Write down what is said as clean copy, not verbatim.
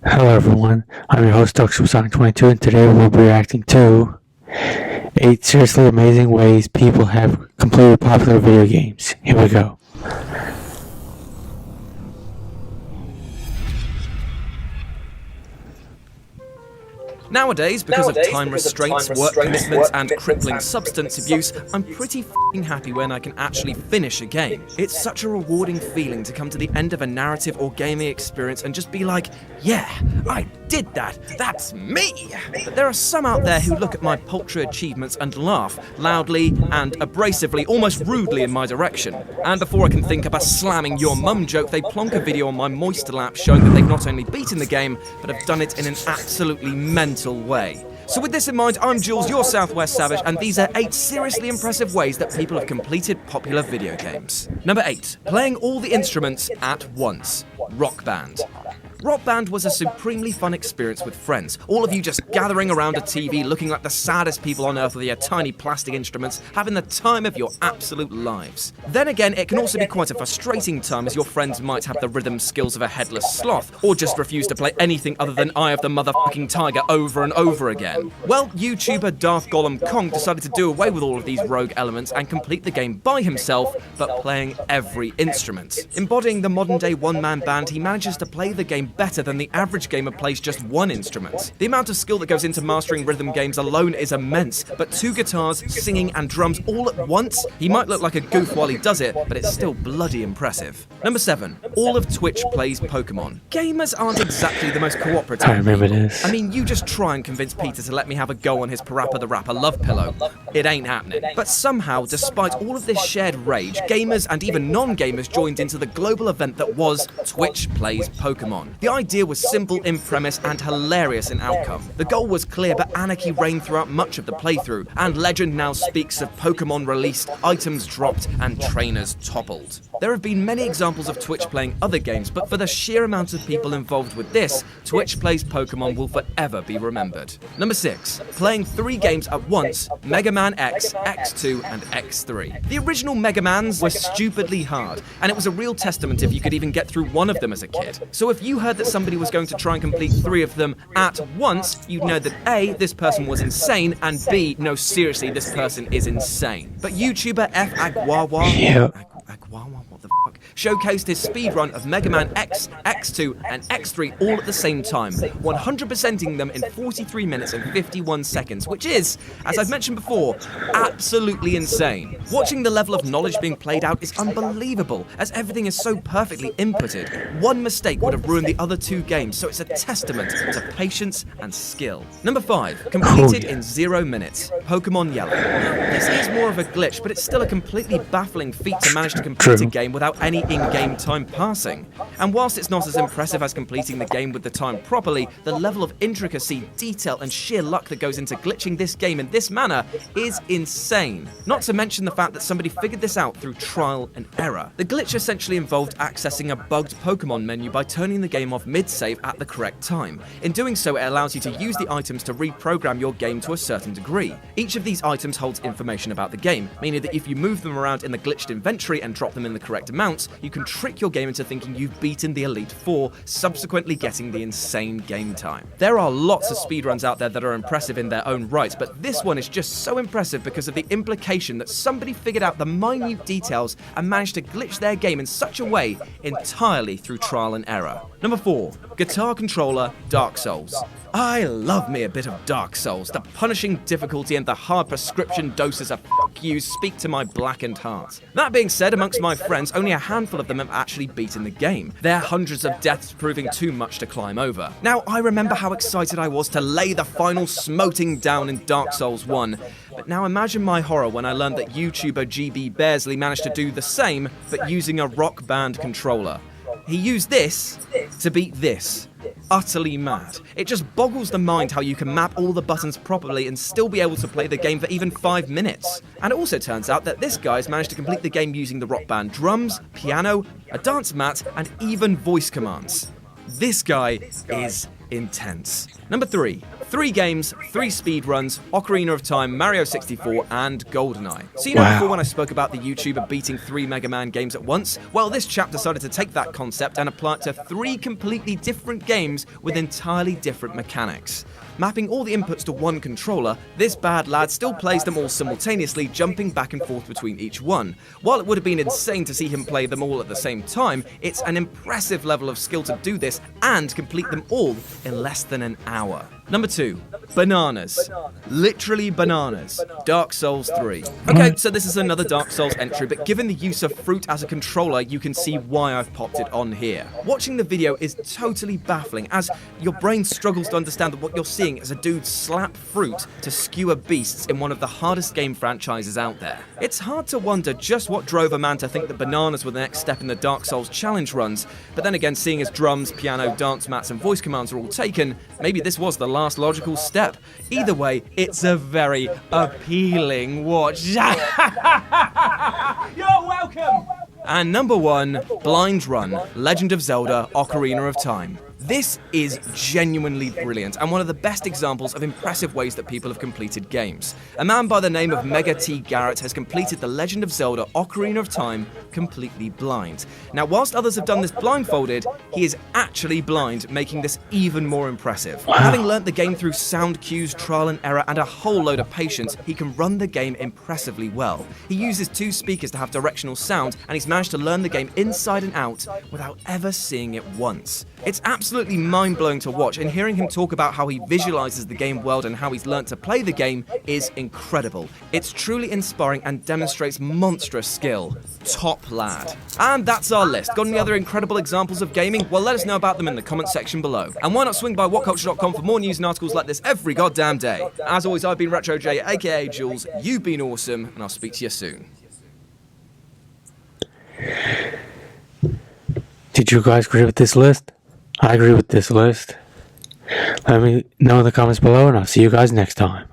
Hello everyone, I'm your host DuckSuperSonic22 and today we'll be reacting to 8 seriously amazing ways people have completed popular video games. Here we go. Nowadays, because of time restraints, work commitments, and crippling substance abuse, I'm pretty f***ing happy when I can actually finish a game. It's such a rewarding feeling to come to the end of a narrative or gaming experience and just be like, yeah, I did that, that's me! But there are some out there who look at my paltry achievements and laugh, loudly and abrasively, almost rudely in my direction. And before I can think up a slamming your mum joke, they plonk a video on my moist lap showing that they've not only beaten the game, but have done it in an absolutely mental way. So with this in mind, I'm Jules, your Southwest Savage, and these are 8 seriously impressive ways that people have completed popular video games. Number 8. Playing all the instruments at once. Rock Band. Rock Band was a supremely fun experience with friends, all of you just gathering around a TV looking like the saddest people on earth with your tiny plastic instruments, having the time of your absolute lives. Then again, it can also be quite a frustrating time as your friends might have the rhythm skills of a headless sloth, or just refuse to play anything other than Eye of the Motherfucking Tiger over and over again. Well, YouTuber Darth Gollum Kong decided to do away with all of these rogue elements and complete the game by himself, but playing every instrument. Embodying the modern-day one-man band, he manages to play the game better than the average gamer plays just one instrument. The amount of skill that goes into mastering rhythm games alone is immense, but 2 guitars, singing and drums all at once? He might look like a goof while he does it, but it's still bloody impressive. Number 7. All of Twitch plays Pokemon. Gamers aren't exactly the most cooperative. I remember this. I mean, you just try and convince Peter to let me have a go on his Parappa the Rapper love pillow. It ain't happening. But somehow, despite all of this shared rage, gamers and even non-gamers joined into the global event that was Twitch Plays Pokemon. The idea was simple in premise and hilarious in outcome. The goal was clear, but anarchy reigned throughout much of the playthrough, and legend now speaks of Pokemon released, items dropped, and trainers toppled. There have been many examples of Twitch playing other games, but for the sheer amount of people involved with this, Twitch Plays Pokemon will forever be remembered. Number 6. Playing 3 games at once, Mega Man X, X2, and X3. The original Mega Mans were stupidly hard, and it was a real testament if you could even get through one of them as a kid. So if you heard that somebody was going to try and complete 3 of them at once, you'd know that A, this person was insane, and B, no seriously, this person is insane. But YouTuber F Agwawa, what the fuck, showcased his speedrun of Mega Man X, X2, and X3 all at the same time, 100%ing them in 43 minutes and 51 seconds, which is, as I've mentioned before, absolutely insane. Watching the level of knowledge being played out is unbelievable, as everything is so perfectly inputted. One mistake would have ruined the other 2 games, so it's a testament to patience and skill. Number 5. Completed in 0 minutes. Pokemon Yellow. This is more of a glitch, but it's still a completely baffling feat to manage to complete a game without any in-game time passing. And whilst it's not as impressive as completing the game with the time properly, the level of intricacy, detail, and sheer luck that goes into glitching this game in this manner is insane. Not to mention the fact that somebody figured this out through trial and error. The glitch essentially involved accessing a bugged Pokemon menu by turning the game off mid-save at the correct time. In doing so, it allows you to use the items to reprogram your game to a certain degree. Each of these items holds information about the game, meaning that if you move them around in the glitched inventory and drop them in the correct amounts, you can trick your game into thinking you've beaten the Elite Four, subsequently getting the insane game time. There are lots of speedruns out there that are impressive in their own right, but this one is just so impressive because of the implication that somebody figured out the minute details and managed to glitch their game in such a way entirely through trial and error. Number 4. Guitar Controller Dark Souls. I love me a bit of Dark Souls. The punishing difficulty and the hard prescription doses of fuck yous speak to my blackened heart. That being said, amongst my friends, only a handful of them have actually beaten the game, their hundreds of deaths proving too much to climb over. Now, I remember how excited I was to lay the final smoting down in Dark Souls 1, but now imagine my horror when I learned that YouTuber GB Bearsley managed to do the same, but using a Rock Band controller. He used this to beat this. Utterly mad. It just boggles the mind how you can map all the buttons properly and still be able to play the game for even 5 minutes. And it also turns out that this guy's managed to complete the game using the Rock Band drums, piano, a dance mat, and even voice commands. This guy is intense. Number 3. 3 games, 3 speedruns, Ocarina of Time, Mario 64, and GoldenEye. So you know Wow. before when I spoke about the YouTuber beating 3 Mega Man games at once? Well, this chap decided to take that concept and apply it to 3 completely different games with entirely different mechanics. Mapping all the inputs to one controller, this bad lad still plays them all simultaneously, jumping back and forth between each one. While it would have been insane to see him play them all at the same time, it's an impressive level of skill to do this and complete them all in less than an hour. Number 2, bananas. Literally bananas. Dark Souls 3. Okay, so this is another Dark Souls entry, but given the use of fruit as a controller, you can see why I've popped it on here. Watching the video is totally baffling, as your brain struggles to understand that what you're seeing is a dude slap fruit to skewer beasts in one of the hardest game franchises out there. It's hard to wonder just what drove a man to think that bananas were the next step in the Dark Souls challenge runs, but then again, seeing as drums, piano, dance mats, and voice commands are all taken, maybe this was the last logical step. Either way, it's a very appealing watch. You're welcome! And number 1, Blind Run, Legend of Zelda: Ocarina of Time. This is genuinely brilliant and one of the best examples of impressive ways that people have completed games. A man by the name of Mega T. Garrett has completed The Legend of Zelda: Ocarina of Time completely blind. Now, whilst others have done this blindfolded, he is actually blind, making this even more impressive. Wow. Having learnt the game through sound cues, trial and error, and a whole load of patience, he can run the game impressively well. He uses 2 speakers to have directional sound, and he's managed to learn the game inside and out without ever seeing it once. It's absolutely mind-blowing to watch, and hearing him talk about how he visualizes the game world and how he's learnt to play the game is incredible. It's truly inspiring and demonstrates monstrous skill. Top lad. And that's our list. Got any other incredible examples of gaming? Well, let us know about them in the comment section below. And why not swing by whatculture.com for more news and articles like this every goddamn day. As always, I've been Retro J, aka Jules. You've been awesome, and I'll speak to you soon. Did you guys agree with this list? I agree with this list. Let me know in the comments below, and I'll see you guys next time.